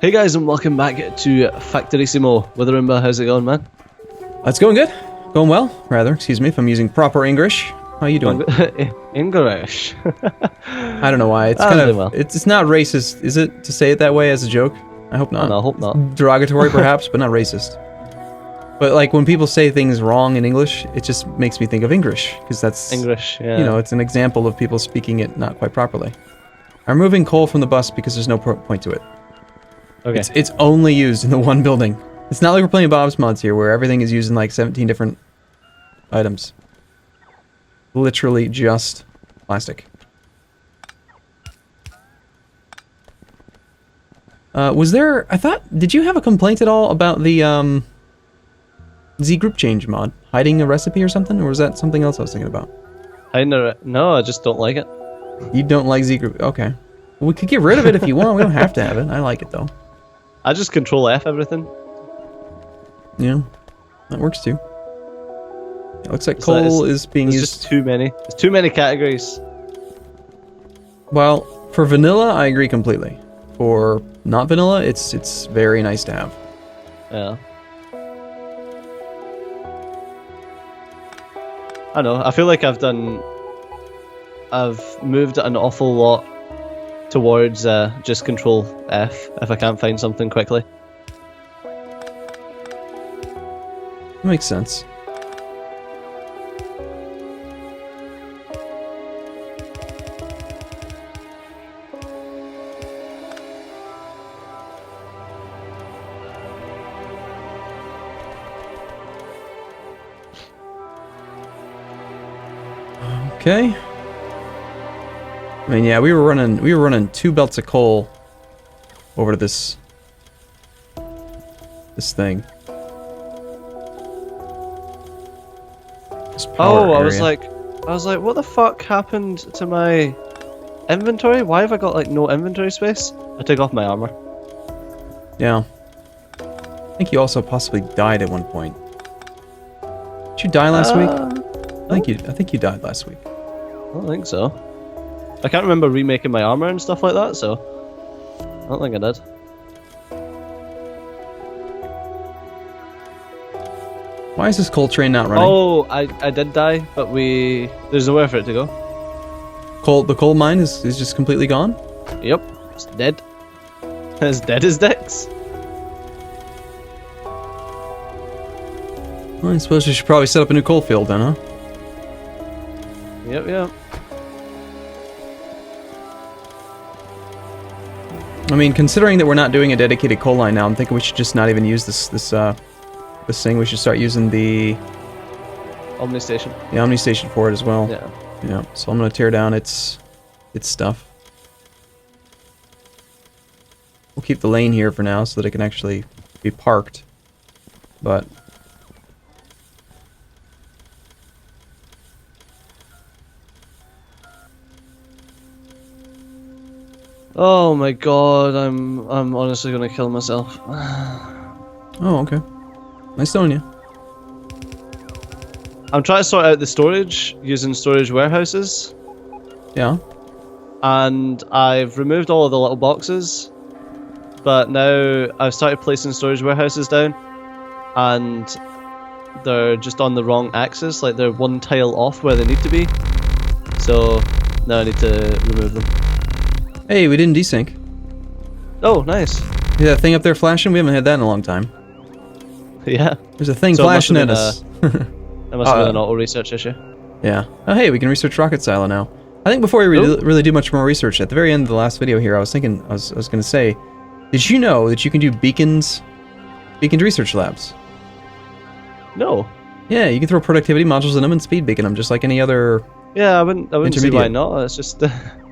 Hey guys, and welcome back to Factorissimo with Arumba. How's it going, man? It's going good. Going well, rather. Excuse me if I'm using proper English. How you doing? English. I don't know why. It's kind of well. It's not racist, is it, to say it that way as a joke? I hope not. No, I hope not. Derogatory, perhaps, but not racist. But like when people say things wrong in English, it just makes me think of English, because that's English. Yeah. You know, it's an example of people speaking it not quite properly. I'm removing coal from the bus because there's no point to it. Okay. It's only used in the one building. It's not like we're playing Bob's Mods here, where everything is used in like 17 different items. Literally just plastic. Was there... did you have a complaint at all about the, Z group change mod? Hiding a recipe or something? Or was that something else I was thinking about? No, I just don't like it. You don't like Z group? Okay. We could get rid of it if you want. We don't have to have it. I like it, though. I just control F everything. Yeah. That works, too. It looks like coal is being used... There's just too many. There's too many categories. Well, for vanilla, I agree completely. For not vanilla, it's very nice to have. Yeah. I know. I feel like I've moved an awful lot towards just control F if I can't find something quickly. That makes sense. Okay. I mean, yeah, we were running 2 belts of coal over to this thing. This power area. I was like, what the fuck happened to my inventory? Why have I got like no inventory space? I took off my armor. Yeah. I think you also possibly died at one point. Did you die last week? I think you died last week. I don't think so. I can't remember remaking my armor and stuff like that, so I don't think I did. Why is this coal train not running? Oh, I did die, but there's nowhere for it to go. The coal mine is just completely gone? Yep, it's dead. As dead as dicks. Well, I suppose we should probably set up a new coal field then, huh? Yep. I mean, considering that we're not doing a dedicated coal line now, I'm thinking we should just not even use this thing. We should start using the Omni Station. The Omni Station for it as well. Yeah. Yeah. So I'm gonna tear down its stuff. We'll keep the lane here for now so that it can actually be parked. But oh my god, I'm honestly gonna kill myself. oh, okay. Nice knowing you. I'm trying to sort out the storage using storage warehouses. Yeah. And I've removed all of the little boxes, but now I've started placing storage warehouses down, and they're just on the wrong axis, like they're one tile off where they need to be. So now I need to remove them. Hey, we didn't desync. Oh, nice. See that thing up there flashing? We haven't had that in a long time. Yeah. There's a thing flashing at us. That must have been an auto research issue. Yeah. Oh, hey, we can research rocket silo now. I think before we really do much more research, at the very end of the last video here, I was going to say, did you know that you can do beaconed research labs? No. Yeah, you can throw productivity modules in them and speed beacon them, just like any other. Yeah, I wouldn't see why not. It's just.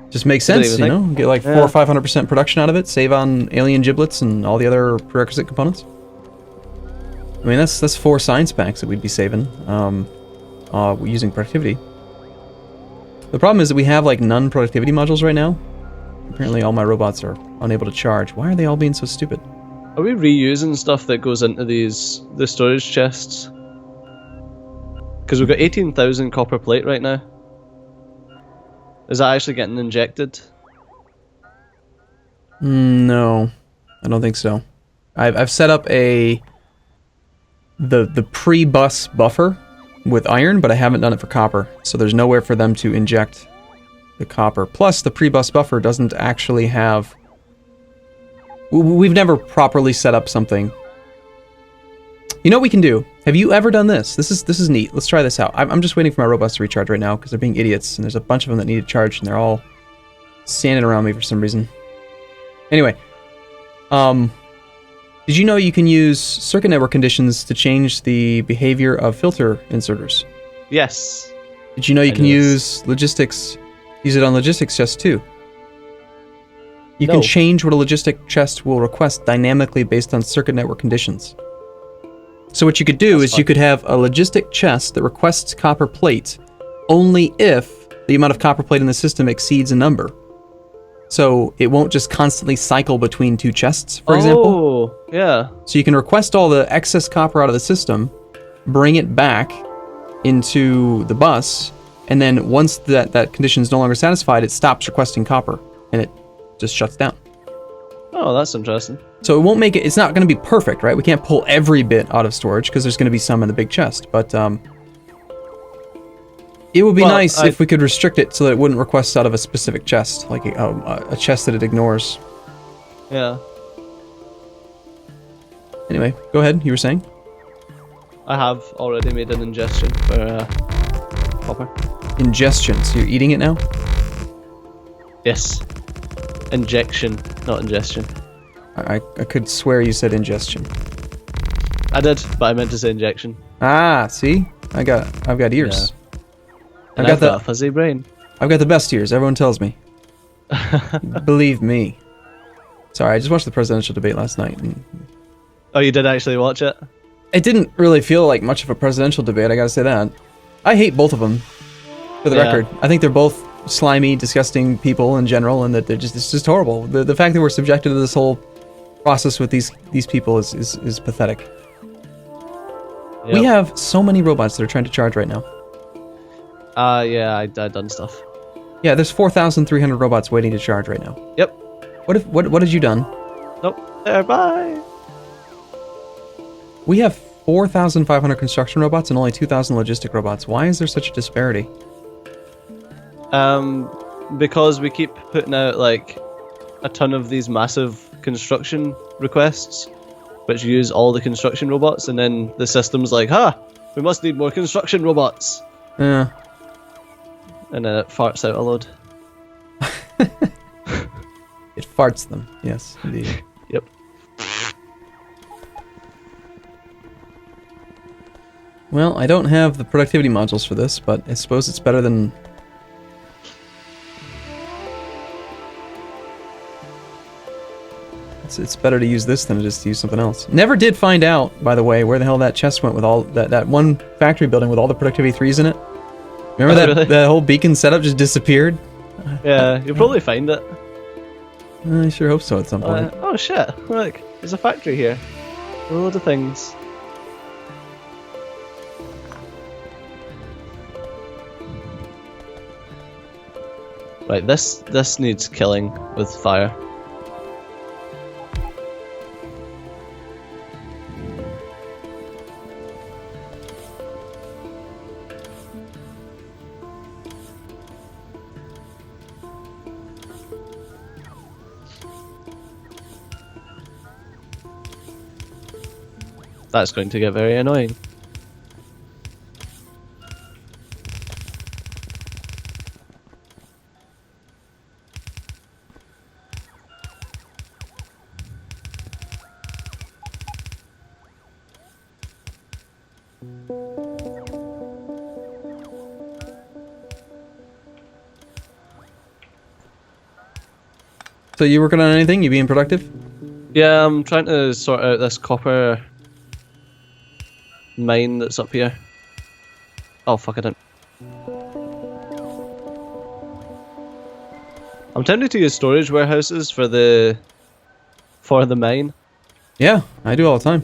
Just makes sense, you know? Get like 400 or 500% production out of it, save on alien giblets and all the other prerequisite components. I mean, that's 4 science packs that we'd be saving using productivity. The problem is that we have like none productivity modules right now. Apparently all my robots are unable to charge. Why are they all being so stupid? Are we reusing stuff that goes into the storage chests? Because we've got 18,000 copper plate right now. Is that actually getting injected? No. I don't think so. I've set up the pre-bus buffer with iron, but I haven't done it for copper. So there's nowhere for them to inject the copper. Plus, the pre-bus buffer doesn't actually have... We've never properly set up something. You know what we can do? Have you ever done this? This is neat. Let's try this out. I'm just waiting for my robots to recharge right now because they're being idiots, and there's a bunch of them that need to charge, and they're all standing around me for some reason. Anyway, did you know you can use circuit network conditions to change the behavior of filter inserters? Yes. Did you know you can use it on logistics chests too? You can change what a logistic chest will request dynamically based on circuit network conditions. So what you could do is you could have a logistic chest that requests copper plate only if the amount of copper plate in the system exceeds a number. So it won't just constantly cycle between two chests, for example. Oh, yeah. So you can request all the excess copper out of the system, bring it back into the bus, and then once that condition is no longer satisfied, it stops requesting copper, and it just shuts down. Oh, that's interesting. So it won't make it, it's not going to be perfect, right? We can't pull every bit out of storage because there's going to be some in the big chest, but it would be nice if we could restrict it so that it wouldn't request out of a specific chest, like a chest that it ignores. Yeah. Anyway, go ahead, you were saying? I have already made an ingestion for copper. Ingestion, so you're eating it now? Yes. Injection, not ingestion. I could swear you said ingestion. I did, but I meant to say injection. Ah, see? I've got ears. Yeah. And I've got a fuzzy brain. I've got the best ears, everyone tells me. Believe me. Sorry, I just watched the presidential debate last night. And oh, you did actually watch it? it didn't really feel like much of a presidential debate, I gotta say that. I hate both of them, for the record. I think they're both slimy, disgusting people in general, and that they're just, it's just horrible. The fact that we're subjected to this whole process with these people is pathetic. Yep. We have so many robots that are trying to charge right now. Yeah, I done stuff. Yeah, there's 4,300 robots waiting to charge right now. Yep. What have you done? Nope. There, bye. We have 4,500 construction robots and only 2,000 logistic robots. Why is there such a disparity? Because we keep putting out like a ton of these massive construction requests, which use all the construction robots, and then the system's like, we must need more construction robots. Yeah. And then it farts out a load. It farts them, yes, indeed. Yep. Well, I don't have the productivity modules for this, but I suppose it's better than... It's better to use this than it is to use something else. Never did find out, by the way, where the hell that chest went with all that one factory building with all the productivity 3s in it. Remember that that whole beacon setup just disappeared? Yeah, you'll probably find it. I sure hope so at some point. Oh shit, look, there's a factory here. A load of things. Right, this needs killing with fire. That's going to get very annoying. So you working on anything? You being productive? Yeah, I'm trying to sort out this copper mine that's up here. Oh fuck, I didn't. I'm tempted to use storage warehouses for the mine. Yeah, I do all the time.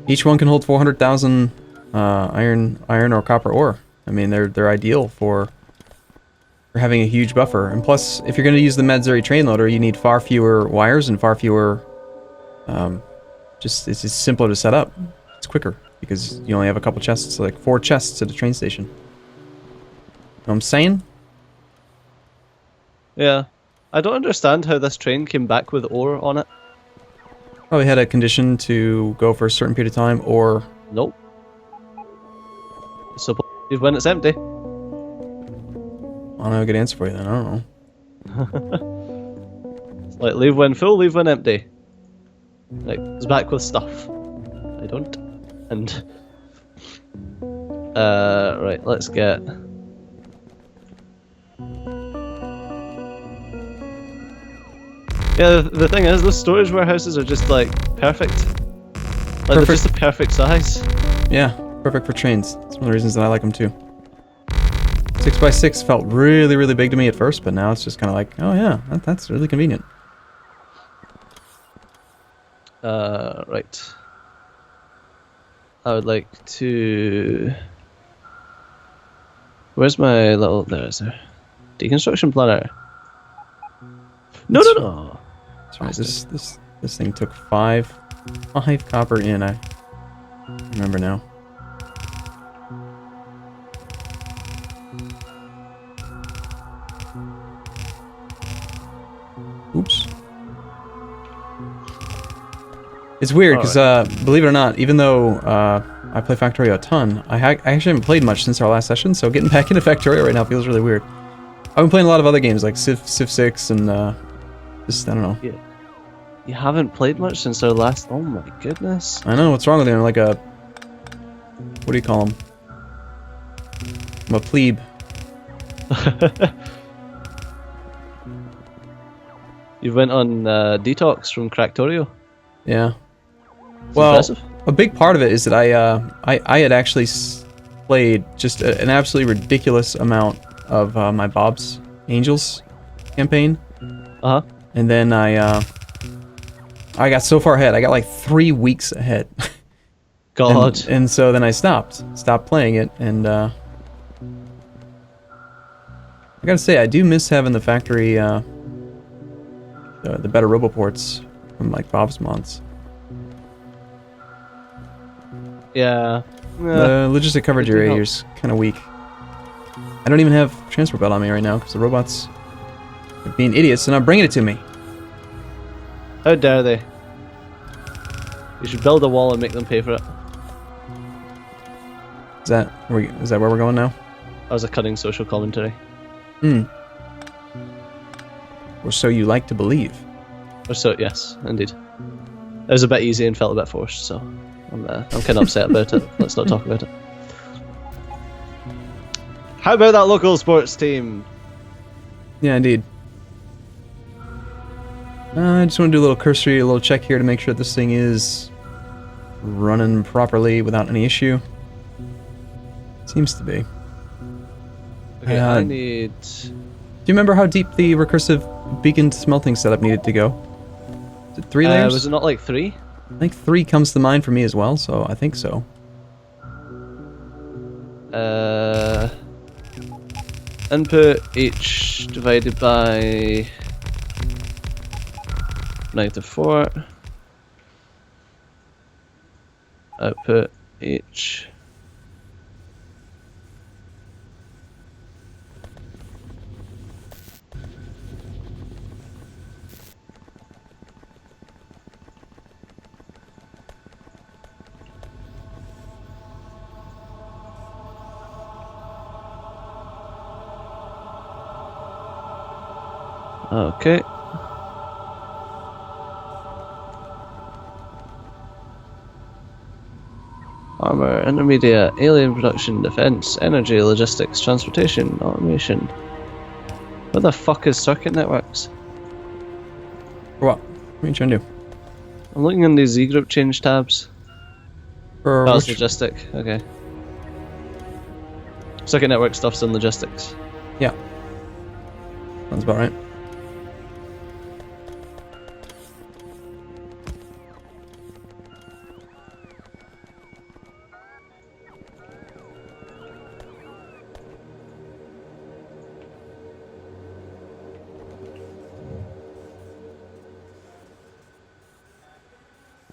Each one can hold 400,000 iron or copper ore. I mean, they're ideal for having a huge buffer. And plus, if you're going to use the Medzuri train loader, you need far fewer wires and far fewer Just it's just simpler to set up. It's quicker because you only have a couple chests, like 4 chests at the train station. Know what I'm saying? Yeah. I don't understand how this train came back with ore on it. Probably had a condition to go for a certain period of time, or... Nope. So when it's empty. I don't have a good answer for you then, I don't know. It's like, leave when full, leave when empty. Like, it's back with stuff. I don't. And... right, let's get... Yeah, the thing is, the storage warehouses are just, like, perfect. Like, they're just the perfect size. Yeah, perfect for trains. It's one of the reasons that I like them too. 6x6 felt really, really big to me at first, but now it's just kind of like, oh yeah, that's really convenient. Right. I would like to... Where's my little... There is there. Deconstruction planner. No, no, no! That's right, this thing took 5 copper in, I remember now. Oops. It's weird because, believe it or not, even though I play Factorio a ton, I actually haven't played much since our last session, so getting back into Factorio right now feels really weird. I've been playing a lot of other games like Civ 6 and just, I don't know. Yeah. You haven't played much since our last... Oh my goodness. I know, what's wrong with you? I'm like a... What do you call them? I'm a plebe. You went on detox from Factorio. Yeah. It's well, impressive. A big part of it is that I had actually played just an absolutely ridiculous amount of my Bob's Angels campaign. Uh-huh. And then I got so far ahead. I got like 3 weeks ahead. God. And so then I stopped playing it, and I gotta say I do miss having the factory, the better roboports from like Bob's mods. Yeah. The logistic coverage area here is kind of weak. I don't even have transport belt on me right now because the robots are being idiots and not bringing it to me. How dare they? You should build a wall and make them pay for it. Is that where we're going now? That was a cunning social commentary. Or so you like to believe. Or so, yes, indeed. It was a bit easy and felt a bit forced, so I'm kind of upset about it. Let's not talk about it. How about that local sports team? Yeah, indeed. I just want to do a little cursory, a little check here to make sure that this thing is running properly without any issue. Seems to be. Okay, I need... Do you remember how deep the recursive beacon smelting setup needed to go? Is it 3 layers? Was it not like 3? I think 3 comes to mind for me as well, so I think so. Input H divided by -4. Output H. Okay. Armor, intermediate, alien production, defense, energy, logistics, transportation, automation. What the fuck is circuit networks? For what? What are you trying to do? I'm looking in these Z group change tabs. For That's which... logistic, okay. Circuit network stuff's in logistics. Yeah. Sounds about right.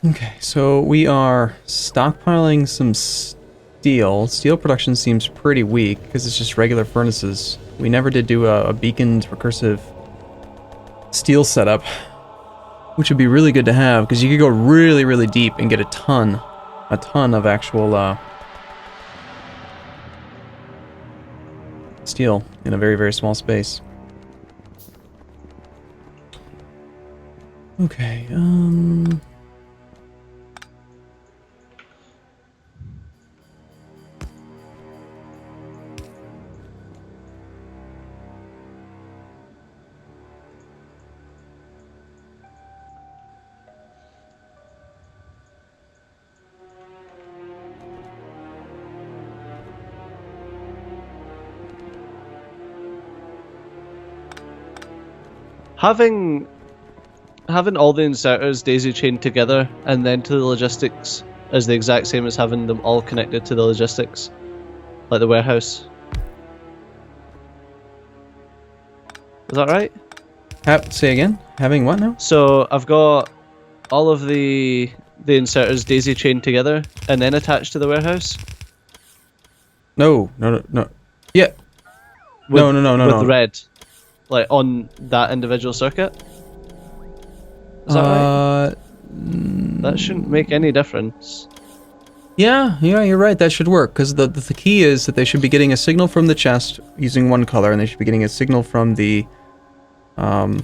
Okay, so we are stockpiling some steel. Steel production seems pretty weak because it's just regular furnaces. We never did do a beaconed recursive steel setup, which would be really good to have because you could go really, really deep and get a ton of actual steel in a very, very small space. Okay, having all the inserters daisy chained together and then to the logistics is the exact same as having them all connected to the logistics, like the warehouse. Is that right? say again? Having what now? So I've got all of the inserters daisy chained together and then attached to the warehouse. No. Yeah. No. With red, like on that individual circuit. Is that right? That shouldn't make any difference. Yeah, you're right. That should work because the key is that they should be getting a signal from the chest using one color, and they should be getting a signal from the from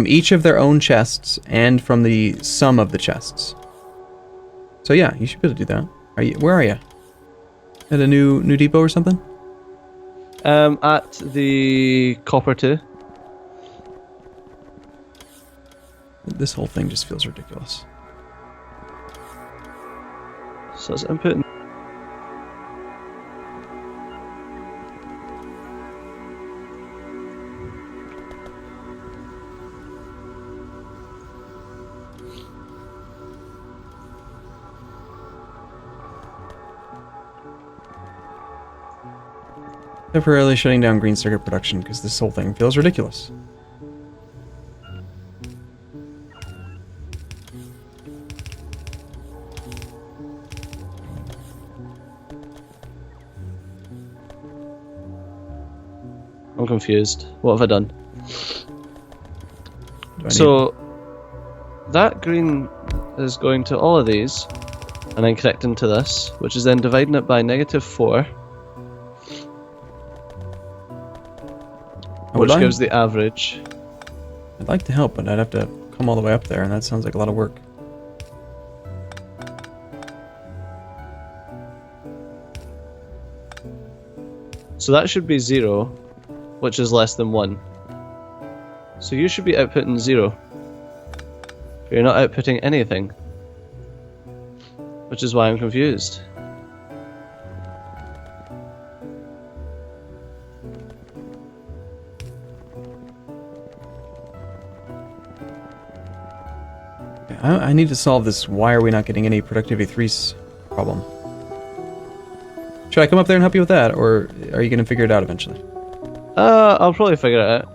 each of their own chests and from the sum of the chests. So yeah, you should be able to do that. Where are you? At a new depot or something? At the copper 2. This whole thing just feels ridiculous. So it's input. Temporarily shutting down green circuit production because this whole thing feels ridiculous. I'm confused. What have I done? So that green is going to all of these and then connecting to this, which is then dividing it by -4, which gives the average. I'd like to help, but I'd have to come all the way up there, and that sounds like a lot of work. So that should be 0, which is less than 1. So you should be outputting 0. But you're not outputting anything. Which is why I'm confused. I need to solve this why are we not getting any productivity 3's problem. Should I come up there and help you with that, or are you going to figure it out eventually? I'll probably figure it out.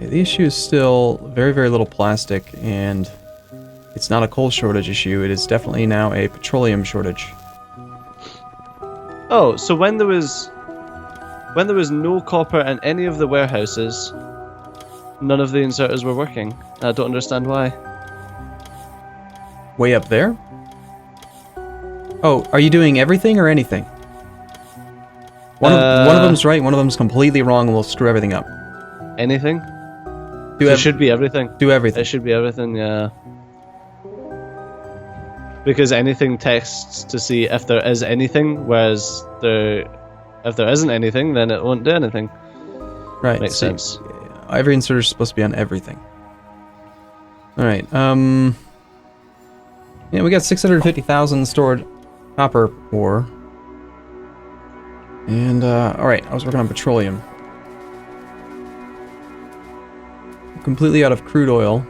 Yeah, the issue is still very, very little plastic, and it's not a coal shortage issue. It is definitely now a petroleum shortage. Oh, so when there was no copper in any of the warehouses, none of the inserters were working. I don't understand why. Way up there? Oh, are you doing everything or anything? One of them's right, one of them's completely wrong, and we'll screw everything up. Anything? It should be everything. Do everything. It should be everything, yeah. Because anything tests to see if there is anything, whereas if there isn't anything, then it won't do anything. Right. Makes sense. Every inserter is supposed to be on everything. Alright, yeah, we got 650,000 stored copper ore. And, alright, I was working on petroleum. Completely out of crude oil.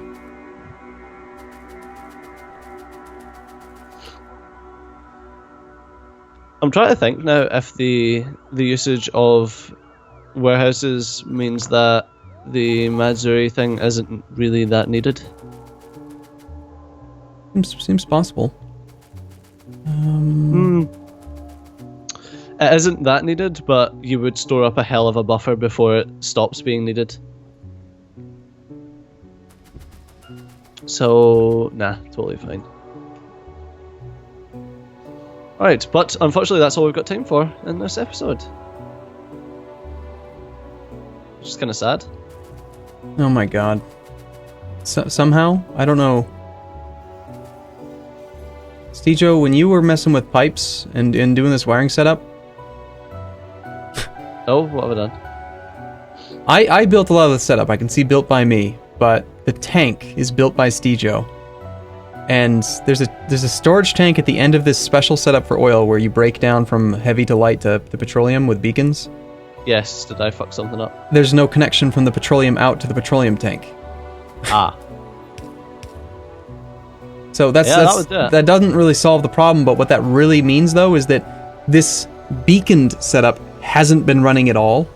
I'm trying to think now if the usage of warehouses means that the Matsuri thing isn't really that needed. Seems possible. It isn't that needed, but you would store up a hell of a buffer before it stops being needed. So, nah, totally fine. Alright, but unfortunately that's all we've got time for in this episode. Which is kind of sad. Oh my god. Somehow, I don't know. Stejo, when you were messing with pipes and doing this wiring setup... Oh, what have I done? I built a lot of the setup. I can see built by me, but the tank is built by Stejo. And there's a storage tank at the end of this special setup for oil where you break down from heavy to light to the petroleum with beacons. Yes, did I fuck something up? There's no connection from the petroleum out to the petroleum tank. Ah. So that doesn't really solve the problem, but what that really means though is that this beaconed setup hasn't been running at all.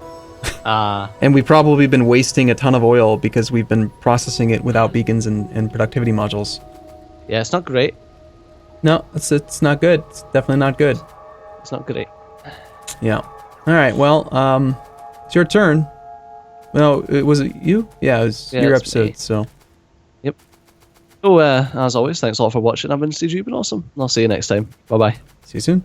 And we've probably been wasting a ton of oil because we've been processing it without beacons and productivity modules. Yeah, it's not great. No, it's not good. It's definitely not good. It's not great. Yeah. All right. Well, it's your turn. No, was it you? Yeah, it was your episode. Me. So. Yep. So as always, thanks a lot for watching. I've been Steve. You've been awesome. I'll see you next time. Bye bye. See you soon.